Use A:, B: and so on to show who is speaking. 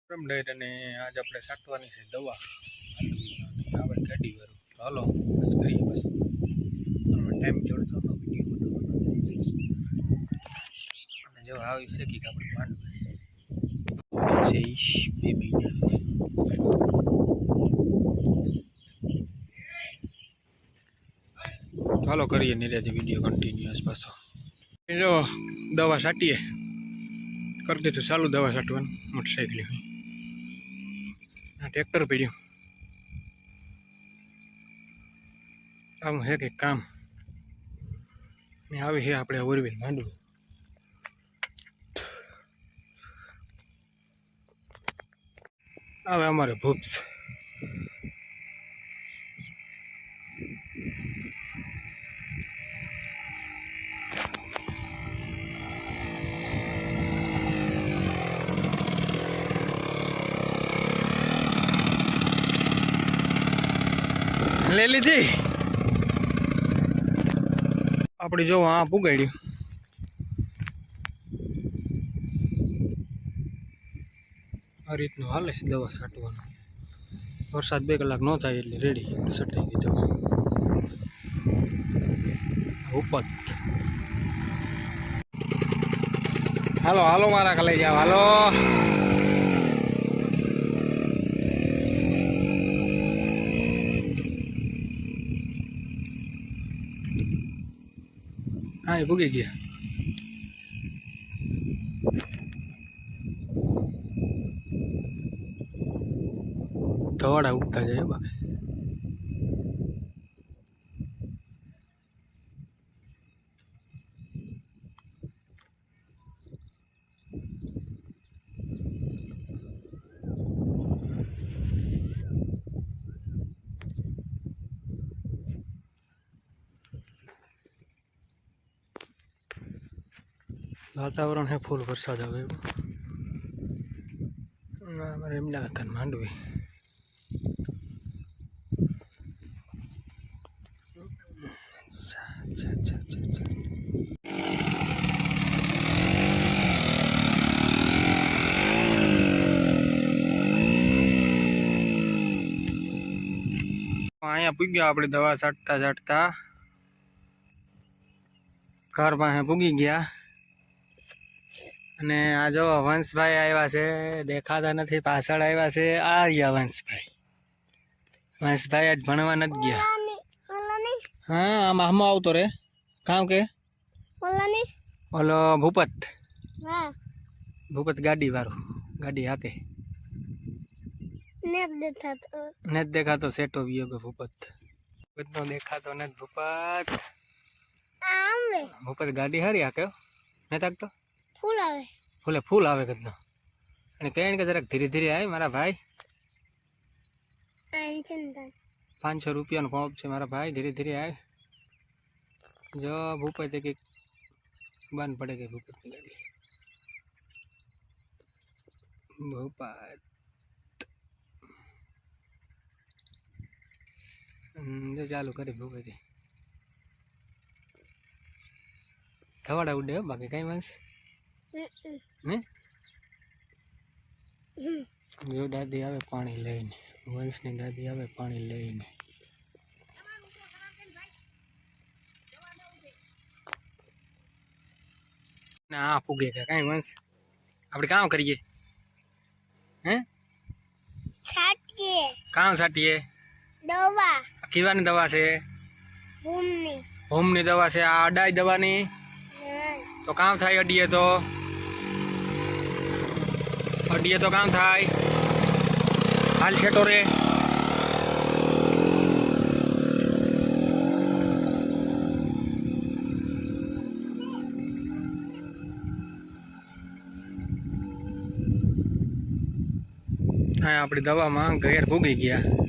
A: date અને આજ આપણે છાંટવાની છે દવા આવે ગાડી વાળું તો હાલો બસ કરીએ બસ ટાઈમ જોડતો હતો વિડીયો અને જો આવી છે કે આપણે માંડવી છે 2 મહિના ચાલો કરીએ નિરાજે વિડીયો કન્ટિન્યુઅસ પાછો જો દવા છાંટીએ કરી દીધું ચાલુ દવા છાંટવાનું મોટરસાઇકલ આ ટ્રેક્ટર પડ્યું આમ હે કે કામ ને આવી છે આપણે ઓરવીલ માંડવું આવે અમારે ભૂપ્સ ले लीधी अपनी जो वहाँ पुगाड़ी आ रीतनु हाले दवा छांटवानुं वरसाद 2 कलाक न थाय एटले रेडी छटाई दी दवा उपत हालो हालो मारा कले जाओ हालो हाँ भूगी गया थोड़ा उगता जाए बाकी वातावरण है फूल वरसाद आवे हमारे इमलाकन मांडवी अँ पूग्या अपनी दवा छाटता छाटता घर पासे पूगी गया અને આ જો વંશભાઈ આવ્યા છે દેખાતા નથી પાછળ આવ્યા છે આ રહ્યા વંશભાઈ વંશભાઈ આજ ભણવા નથી ગયા હા આમાં હમો આવતો રે કામ કે ઓલો ભૂપત ભૂપત ગાડી વાળો ગાડી હાકે નથી દેખાતો સેટો વિયો કે ભૂપત બધો દેખાતો નથી ભૂપત ભૂપત ગાડી હારી હાકે નથી હાકતો फूल आवे फूले फूल आवे कदनो અને કહેણ કે જરાક ધીરે ધીરે આય મારા ભાઈ 500 રૂપિયાનો પંપ છે મારા ભાઈ ધીરે ધીરે આય જો ભૂપત કે બંધ પડે કે ભૂપત ગાડી ભૂપત જો ચાલુ કરી ભૂપત થવાડા ઉડે બાકી કઈ વાંસ ને જો દાદી આવે પાણી લઈને વંશની દાદી આવે પાણી લઈને ના પૂગે કે કઈ વંશ આપણે કામ કરીએ હે છાટીએ કામ છાટીએ દવા કીવાની દવા છે ભૂમની દવા છે આ અડાઈ દવાની तो काम थाय अडीए तो काम थाय हाल छेटो रे हाँ अपनी दवा में घेर भूगी गया